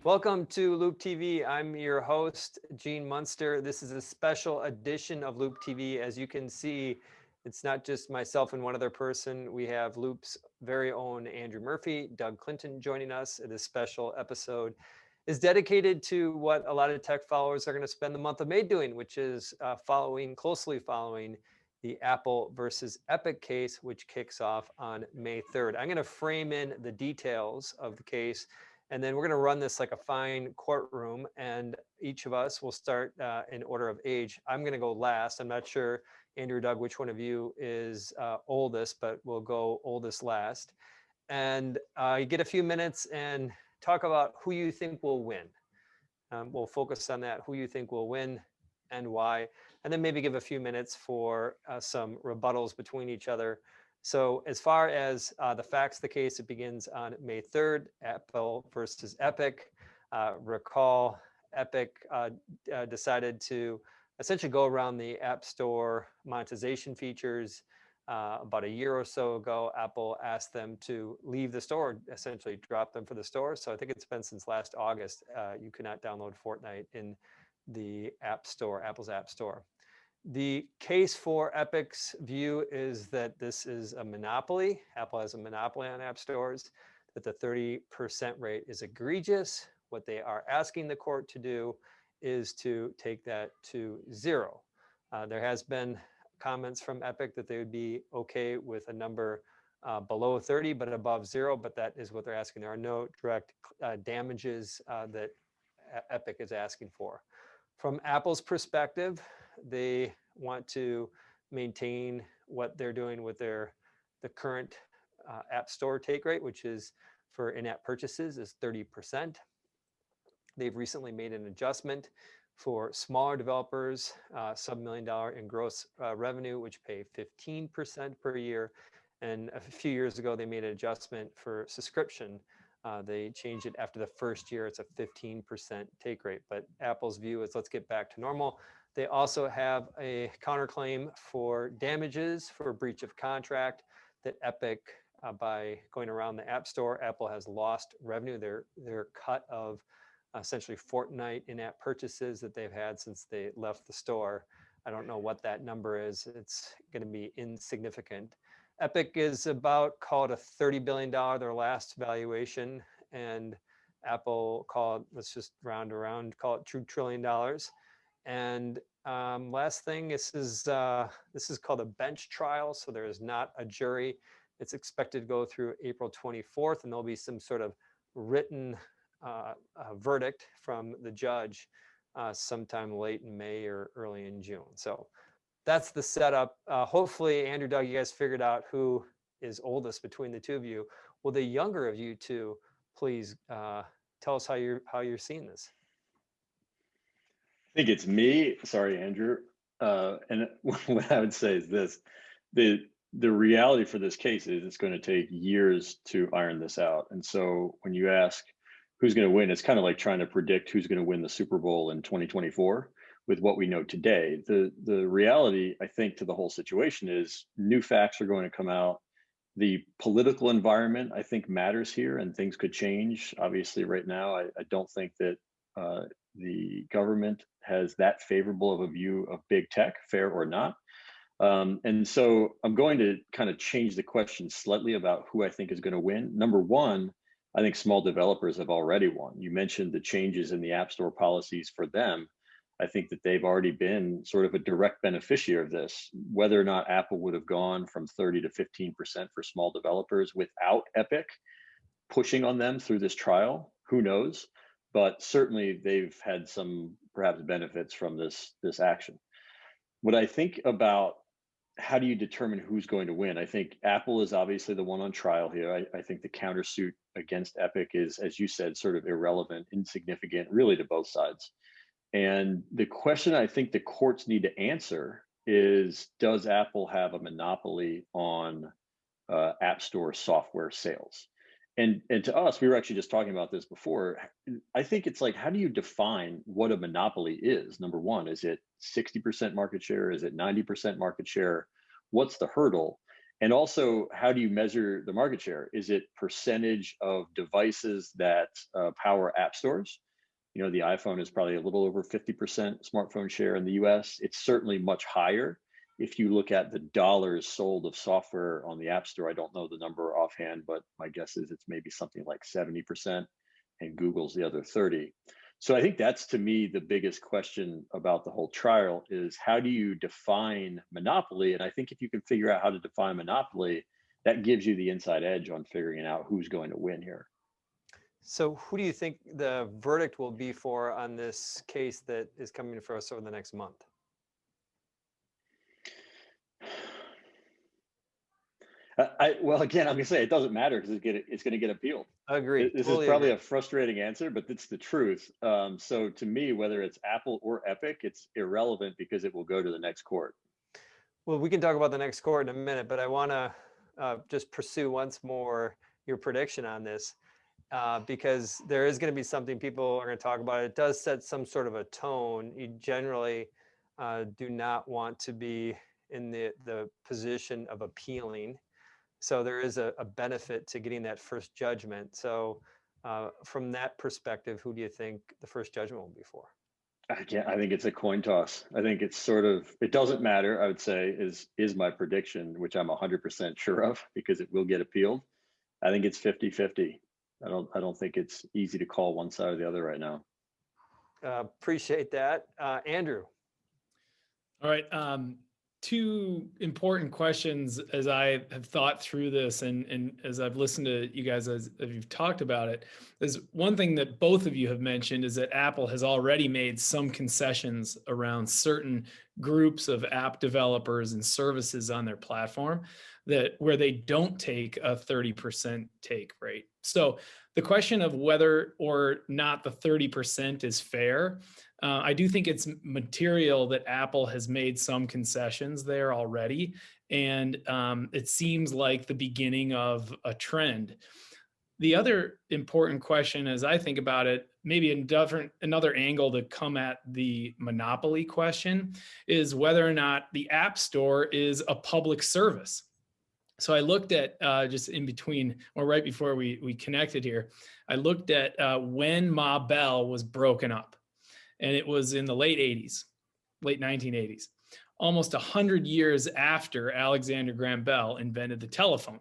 Welcome to Loop TV. I'm your host, Gene Munster. This is a special edition of Loop TV. As you can see, it's not just myself and one other person. We have Loop's very own Andrew Murphy, Doug Clinton joining us. This special episode is dedicated to what a lot of tech followers are going to spend the month of May doing, which is closely following the Apple versus Epic case, which kicks off on May 3rd. I'm going to frame in the details of the case, and then we're going to run this like a fine courtroom, and each of us will start in order of age. I'm going to go last. I'm not sure, Andrew, Doug, which one of you is oldest, but we'll go oldest last. And you get a few minutes and talk about who you think will win. We'll focus on that, who you think will win and why, and then maybe give a few minutes for some rebuttals between each other. So as far as the facts of the case, it begins on May 3rd, Apple versus Epic. Recall, Epic decided to essentially go around the App Store monetization features. About a year or so ago, Apple asked them to leave the store, essentially drop them for the store. So I think it's been since last August, you cannot download Fortnite in the App Store, Apple's App Store. The case for Epic's view is that this is a monopoly. Apple has a monopoly on app stores, that the 30% rate is egregious. What they are asking the court to do is to take that to zero. There has been comments from Epic that they would be okay with a number below 30, but above zero, but that is what they're asking. There are no direct damages that Epic is asking for. From Apple's perspective, they want to maintain what they're doing with the current App Store take rate, which is for in-app purchases is 30%. They've recently made an adjustment for smaller developers, sub-$1 million in gross revenue, which pay 15% per year. And a few years ago, they made an adjustment for subscription. They changed it after the first year. It's a 15% take rate. But Apple's view is let's get back to normal. They also have a counterclaim for damages for breach of contract that Epic, by going around the App Store, Apple has lost revenue. Their cut of essentially Fortnite in-app purchases that they've had since they left the store. I don't know what that number is. It's going to be insignificant. Epic is about, call it a $30 billion, their last valuation, and Apple called, let's just round around, call it $2 trillion. And last thing, this is called a bench trial, so there is not a jury. It's expected to go through April 24th, and there'll be some sort of written verdict from the judge sometime late in May or early in June. So that's the setup. Hopefully, Andrew, Doug, you guys figured out who is oldest between the two of you. Will the younger of you two please tell us how you're seeing this? I think it's me. Sorry, Andrew. And what I would say is this: the reality for this case is it's going to take years to iron this out. And so when you ask who's going to win, it's kind of like trying to predict who's going to win the Super Bowl in 2024 with what we know today. The reality, I think, to the whole situation is new facts are going to come out. The political environment, I think, matters here, and things could change. Obviously, right now, I don't think that the government has that favorable of a view of big tech, fair or not. And so I'm going to kind of change the question slightly about who I think is going to win. Number one, I think small developers have already won. You mentioned the changes in the App Store policies for them. I think that they've already been sort of a direct beneficiary of this. Whether or not Apple would have gone from 30 to 15% for small developers without Epic pushing on them through this trial, who knows? But certainly they've had some perhaps benefits from this action. What I think about how do you determine who's going to win? I think Apple is obviously the one on trial here. I think the countersuit against Epic is, as you said, sort of irrelevant, insignificant, really to both sides. And the question I think the courts need to answer is, does Apple have a monopoly on App Store software sales? And to us, we were actually just talking about this before. I think it's like, how do you define what a monopoly is? Number one, is it 60% market share? Is it 90% market share? What's the hurdle? And also, how do you measure the market share? Is it percentage of devices that power app stores? You know, the iPhone is probably a little over 50% smartphone share in the US. It's certainly much higher. If you look at the dollars sold of software on the App Store, I don't know the number offhand, but my guess is it's maybe something like 70%, and Google's the other 30. So I think that's, to me, the biggest question about the whole trial is, how do you define monopoly? And I think if you can figure out how to define monopoly, that gives you the inside edge on figuring out who's going to win here. So who do you think the verdict will be for on this case that is coming for us over the next month? Well, again, I'm gonna say it doesn't matter because it's gonna get appealed. Agreed. This is Totally probably agree. a frustrating answer, but it's the truth. So to me, whether it's Apple or Epic, it's irrelevant because it will go to the next court. Well, we can talk about the next court in a minute, but I want to just pursue once more your prediction on this, because there is going to be something people are going to talk about. It does set some sort of a tone. You generally do not want to be in the position of appealing. So there is a benefit to getting that first judgment. So from that perspective, who do you think the first judgment will be for? Again, I think it's a coin toss. I think it's sort of, it doesn't matter, I would say, is my prediction, which I'm 100% sure of because it will get appealed. I think it's 50-50. I don't think it's easy to call one side or the other right now. Appreciate that. Andrew. All right. Two important questions as I have thought through this and as I've listened to you guys as you've talked about it. There's one thing that both of you have mentioned is that Apple has already made some concessions around certain groups of app developers and services on their platform that where they don't take a 30% take rate. So the question of whether or not the 30% is fair, I do think it's material that Apple has made some concessions there already, and it seems like the beginning of a trend. The other important question, as I think about it, maybe another angle to come at the monopoly question, is whether or not the App Store is a public service. So I looked at just in between or right before we connected here, I looked at when Ma Bell was broken up, and it was in the late 80s, late 1980s, almost 100 years after Alexander Graham Bell invented the telephone.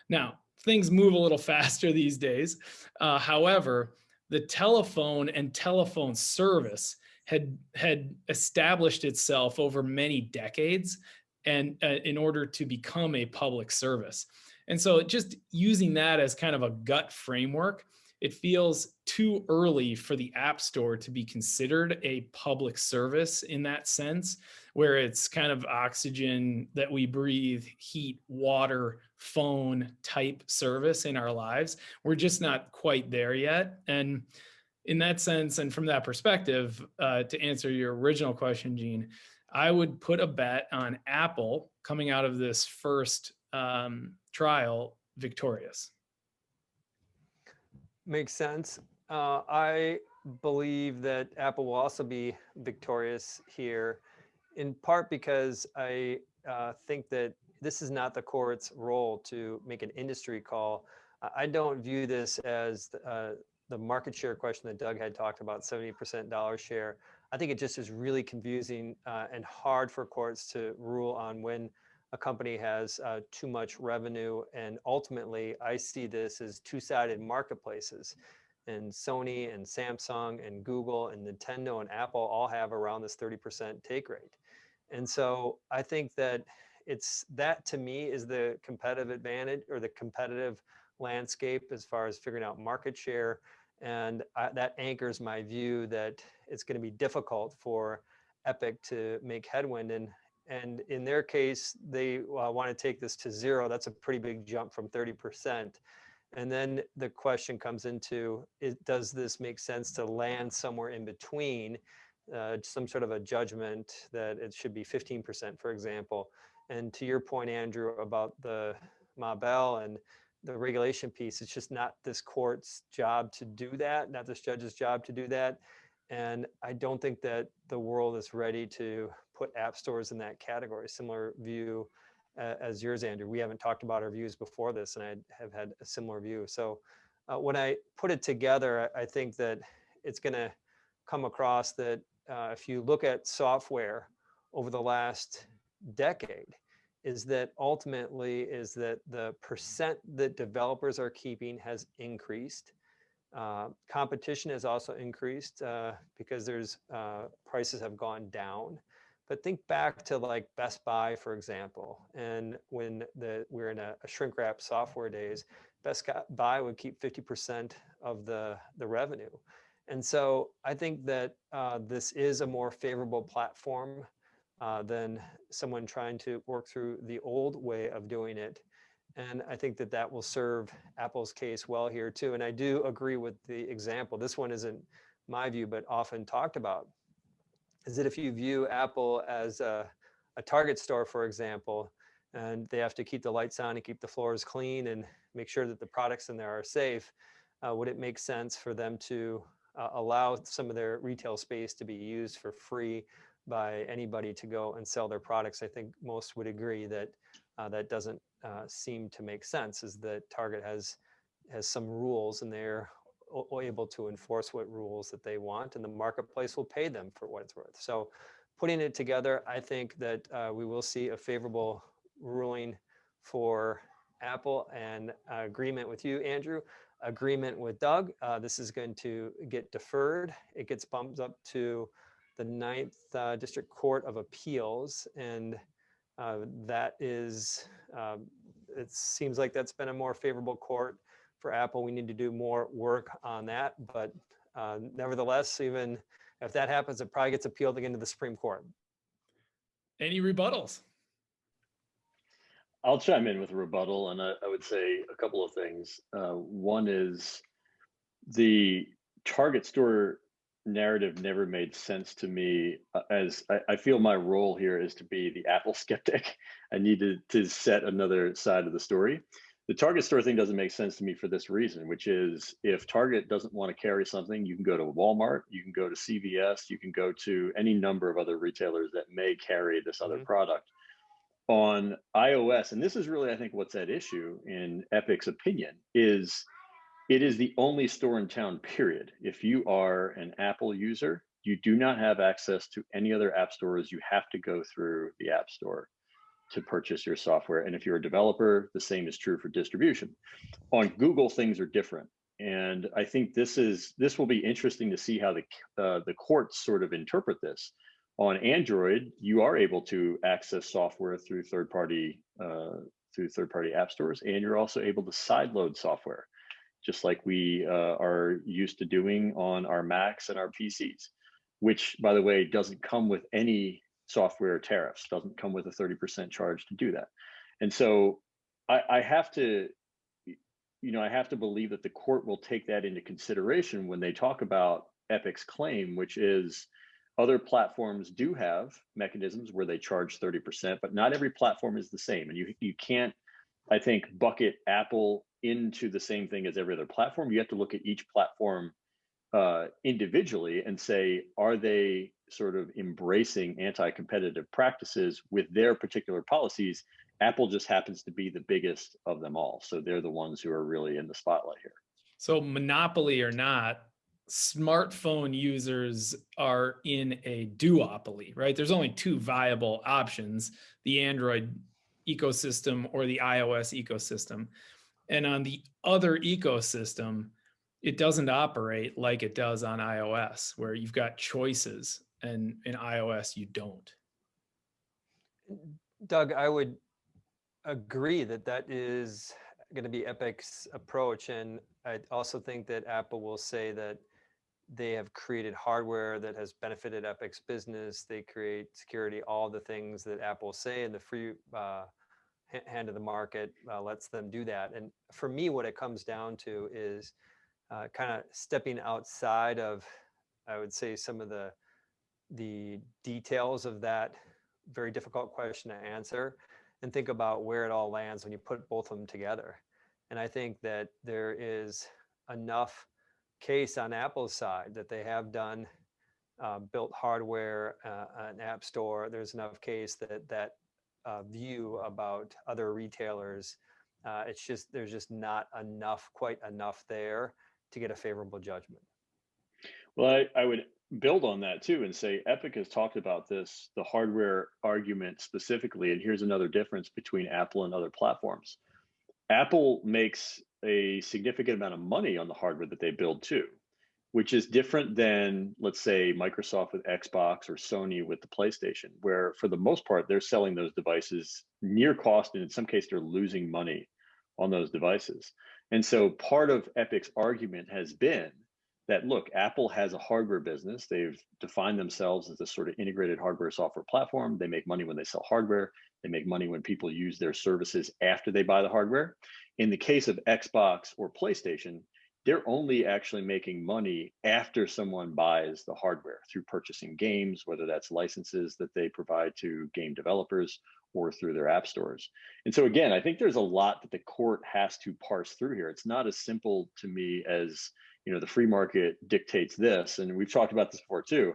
Now, things move a little faster these days. However, the telephone and telephone service had established itself over many decades and in order to become a public service. And so just using that as kind of a gut framework, it feels too early for the App Store to be considered a public service in that sense, where it's kind of oxygen that we breathe, heat, water, phone type service in our lives. We're just not quite there yet. And in that sense, and from that perspective, to answer your original question, Gene, I would put a bet on Apple coming out of this first trial victorious. Makes sense. I believe that Apple will also be victorious here, in part because I think that this is not the court's role to make an industry call. I don't view this as the market share question that Doug had talked about, 70% dollar share. I think it just is really confusing and hard for courts to rule on when a company has too much revenue. And ultimately, I see this as two-sided marketplaces. And Sony and Samsung and Google and Nintendo and Apple all have around this 30% take rate. And so I think that that to me is the competitive advantage or the competitive landscape as far as figuring out market share. And that anchors my view that it's going to be difficult for Epic to make headwind. And in their case, they want to take this to zero. That's a pretty big jump from 30%. And then the question comes into, does this make sense to land somewhere in between, some sort of a judgment that it should be 15%, for example. And to your point, Andrew, about the Ma Bell and the regulation piece, it's just not this court's job to do that, not this judge's job to do that. And I don't think that the world is ready to put app stores in that category. Similar view as yours, Andrew. We haven't talked about our views before this, and I have had a similar view. So when I put it together, I think that it's going to come across that if you look at software over the last decade, is that ultimately is that the percent that developers are keeping has increased. Competition has also increased because there's prices have gone down. But think back to like Best Buy, for example, and when we're in a shrink wrap software days, Best Buy would keep 50% of the revenue. And so I think that this is a more favorable platform than someone trying to work through the old way of doing it. And I think that that will serve Apple's case well here too. And I do agree with the example. This one isn't my view, but often talked about, is that if you view Apple as a Target store, for example, and they have to keep the lights on and keep the floors clean and make sure that the products in there are safe, would it make sense for them to allow some of their retail space to be used for free by anybody to go and sell their products? I think most would agree that that doesn't seem to make sense, is that Target has some rules and they're able to enforce what rules that they want, and the marketplace will pay them for what it's worth. So putting it together, I think that we will see a favorable ruling for Apple, and agreement with you, Andrew, agreement with Doug. This is going to get deferred. It gets bumped up to the Ninth District Court of Appeals, and that is, it seems like that's been a more favorable court for Apple. We need to do more work on that, but nevertheless, even if that happens, it probably gets appealed again to the Supreme Court. Any rebuttals? I'll chime in with a rebuttal, and I would say a couple of things. One is the Target store narrative never made sense to me, as I feel my role here is to be the Apple skeptic. I needed to set another side of the story. The Target store thing doesn't make sense to me for this reason, which is if Target doesn't want to carry something, you can go to Walmart, you can go to CVS, you can go to any number of other retailers that may carry this other product. On iOS, and this is really, I think, what's at issue in Epic's opinion, is it is the only store in town, period. If you are an Apple user, you do not have access to any other app stores. You have to go through the App Store to purchase your software. And if you're a developer, the same is true for distribution. On Google, things are different. And I think this will be interesting to see how the courts sort of interpret this. On Android, you are able to access software through third-party app stores, and you're also able to sideload software, just like we are used to doing on our Macs and our PCs, which, by the way, doesn't come with any software tariffs, doesn't come with a 30% charge to do that. And so I have to, I have to believe that the court will take that into consideration when they talk about Epic's claim, which is other platforms do have mechanisms where they charge 30%, but not every platform is the same. And you can't, I think, bucket Apple into the same thing as every other platform. You have to look at each platform individually and say, are they sort of embracing anti-competitive practices with their particular policies? Apple just happens to be the biggest of them all. So they're the ones who are really in the spotlight here. So monopoly or not, smartphone users are in a duopoly, right? There's only two viable options, the Android ecosystem or the iOS ecosystem. And on the other ecosystem, it doesn't operate like it does on iOS, where you've got choices, and in iOS, you don't. Doug, I would agree that that is going to be Epic's approach. And I also think that Apple will say that they have created hardware that has benefited Epic's business. They create security, all the things that Apple say, and the free hand of the market lets them do that. And for me, what it comes down to is kind of stepping outside of, I would say, some of the details of that very difficult question to answer, and think about where it all lands when you put both of them together. And I think that there is enough case on Apple's side that they have done, built hardware, an app store. There's enough case that view about other retailers. It's just, there's just not quite enough there to get a favorable judgment. Well, I would build on that too and say Epic has talked about this, the hardware argument specifically, and here's another difference between Apple and other platforms. Apple makes a significant amount of money on the hardware that they build too, which is different than, let's say, Microsoft with Xbox or Sony with the PlayStation, where for the most part, they're selling those devices near cost, and in some cases, they're losing money on those devices. And so part of Epic's argument has been that, look, Apple has a hardware business. They've defined themselves as a sort of integrated hardware software platform. They make money when they sell hardware. They make money when people use their services after they buy the hardware. In the case of Xbox or PlayStation, they're only actually making money after someone buys the hardware through purchasing games, whether that's licenses that they provide to game developers or through their app stores. And so again, I think there's a lot that the court has to parse through here. It's not as simple to me as, the free market dictates this. And we've talked about this before too.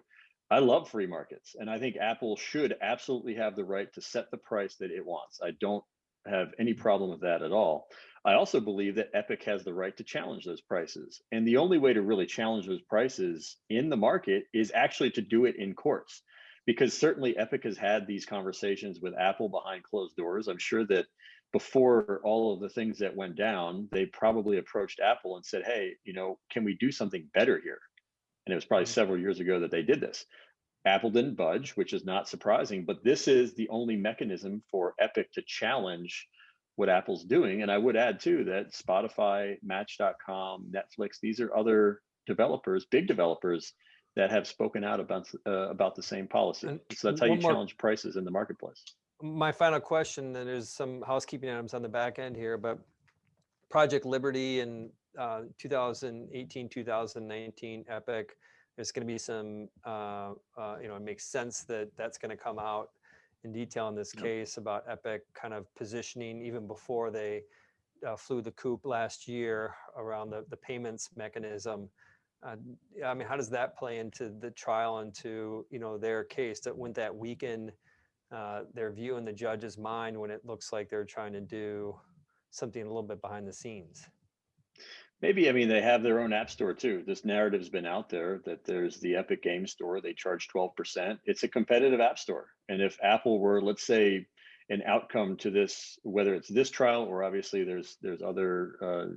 I love free markets, and I think Apple should absolutely have the right to set the price that it wants. I don't have any problem with that at all. I also believe that Epic has the right to challenge those prices. And the only way to really challenge those prices in the market is actually to do it in courts. Because certainly Epic has had these conversations with Apple behind closed doors. I'm sure that before all of the things that went down, they probably approached Apple and said, hey, can we do something better here? And it was probably several years ago that they did this. Apple didn't budge, which is not surprising, but this is the only mechanism for Epic to challenge what Apple's doing. And I would add too that Spotify, Match.com, Netflix, these are other developers, big developers, that have spoken out about the same policy. And so that's how you challenge prices in the marketplace. My final question, and there's some housekeeping items on the back end here, but Project Liberty in 2018, 2019, Epic, there's going to be some, it makes sense that that's going to come out in detail in this case about Epic kind of positioning even before they flew the coop last year around the payments mechanism. How does that play into the trial, into their case? That wouldn't that weaken their view in the judge's mind when it looks like they're trying to do something a little bit behind the scenes? Maybe. They have their own app store too. This narrative's been out there that there's the Epic Game Store. They charge 12%. It's a competitive app store. And if Apple were, let's say, an outcome to this, whether it's this trial or obviously there's other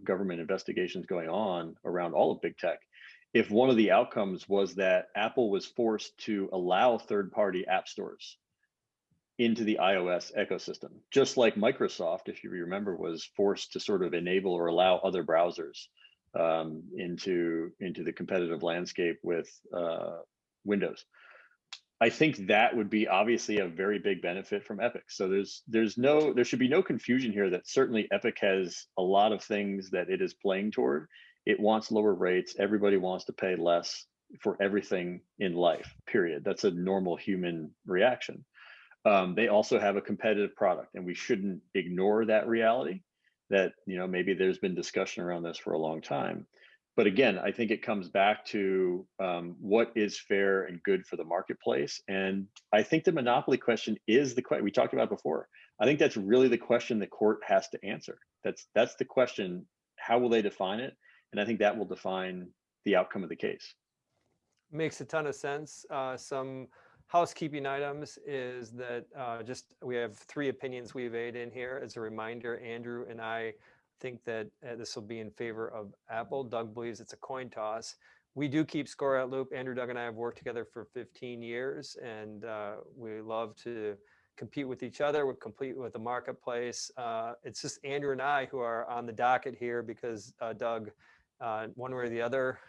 government investigations going on around all of big tech. If one of the outcomes was that Apple was forced to allow third-party app stores into the iOS ecosystem, just like Microsoft, if you remember, was forced to sort of enable or allow other browsers into the competitive landscape with Windows. I think that would be obviously a very big benefit from Epic. So there should be no confusion here that certainly Epic has a lot of things that it is playing toward. It wants lower rates. Everybody wants to pay less for everything in life, period. That's a normal human reaction. They also have a competitive product, and we shouldn't ignore that reality that, maybe there's been discussion around this for a long time. But again, I think it comes back to what is fair and good for the marketplace. And I think the monopoly question is the question we talked about before. I think that's really the question the court has to answer. That's the question. How will they define it? And I think that will define the outcome of the case. Makes a ton of sense. Some housekeeping items is that we have 3 opinions we've made in here. As a reminder, Andrew and I think that this will be in favor of Apple. Doug believes it's a coin toss. We do keep score at Loup. Andrew, Doug, and I have worked together for 15 years, and we love to compete with each other. We compete with the marketplace. It's just Andrew and I who are on the docket here because Doug, one way or the other,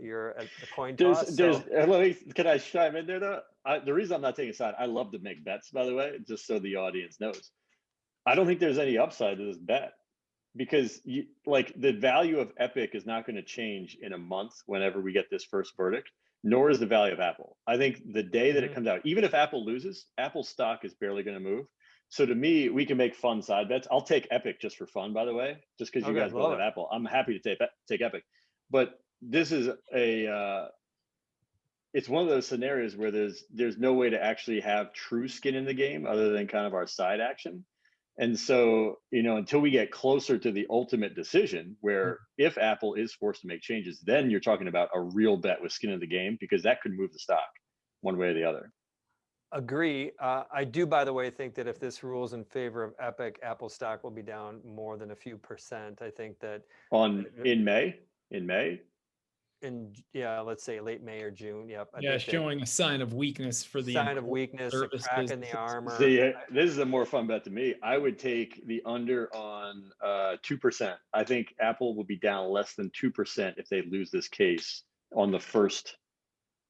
you're at the coin toss. Can I chime in there though? The reason I'm not taking a side, I love to make bets, by the way, just so the audience knows. I don't think there's any upside to this bet, because the value of Epic is not going to change in a month whenever we get this first verdict, nor is the value of Apple. I think the day that it comes out, even if Apple loses, Apple's stock is barely going to move. So to me, we can make fun side bets. I'll take Epic just for fun, by the way, just because you guys both have Apple. I'm happy to take Epic. But this is it's one of those scenarios where there's no way to actually have true skin in the game other than kind of our side action. And so, until we get closer to the ultimate decision, where if Apple is forced to make changes, then you're talking about a real bet with skin in the game, because that could move the stock one way or the other. Agree. I do, by the way, think that if this rules in favor of Epic, Apple stock will be down more than a few percent. I think that In May, yeah, let's say late May or June. Yep. I Yeah, think that showing a sign of weakness for the sign of important weakness, a service crack in the businesses. armor. see, this is a more fun bet to me. I would take the under on 2%. I think Apple will be down less than 2% if they lose this case on the first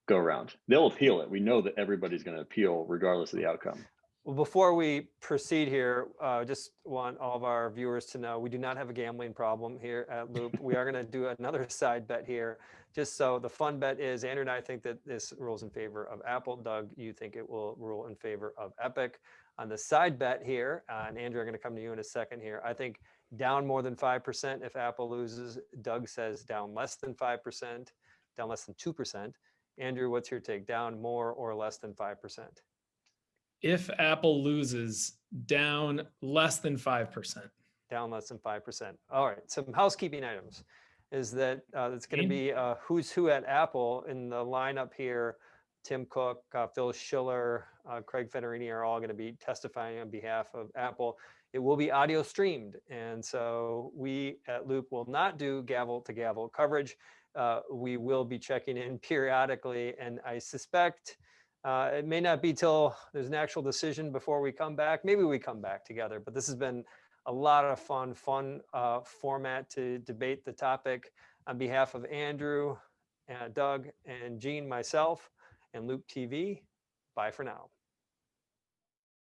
go round. They'll appeal it. We know that everybody's going to appeal regardless of the outcome. Well, before we proceed here, just want all of our viewers to know we do not have a gambling problem here at Loop. We are going to do another side bet here. Just so the fun bet is, Andrew and I think that this rules in favor of Apple. Doug, you think it will rule in favor of Epic. On the side bet here, and Andrew, I'm going to come to you in a second here. I think down more than 5% if Apple loses. Doug says down less than 5%, down less than 2%. Andrew, what's your take? Down more or less than 5%? If Apple loses, down less than 5%. Down less than 5%. All right, some housekeeping items is that it's going to be who's who at Apple in the lineup here. Tim Cook, Phil Schiller, Craig Federini are all going to be testifying on behalf of Apple. It will be audio streamed, and so we at Loop will not do gavel to gavel coverage. We will be checking in periodically, and I suspect it may not be till there's an actual decision before we come back. Maybe we come back together, but this has been a lot of fun format to debate the topic. On behalf of Andrew, Doug, and Gene, myself, and Loop TV, bye for now.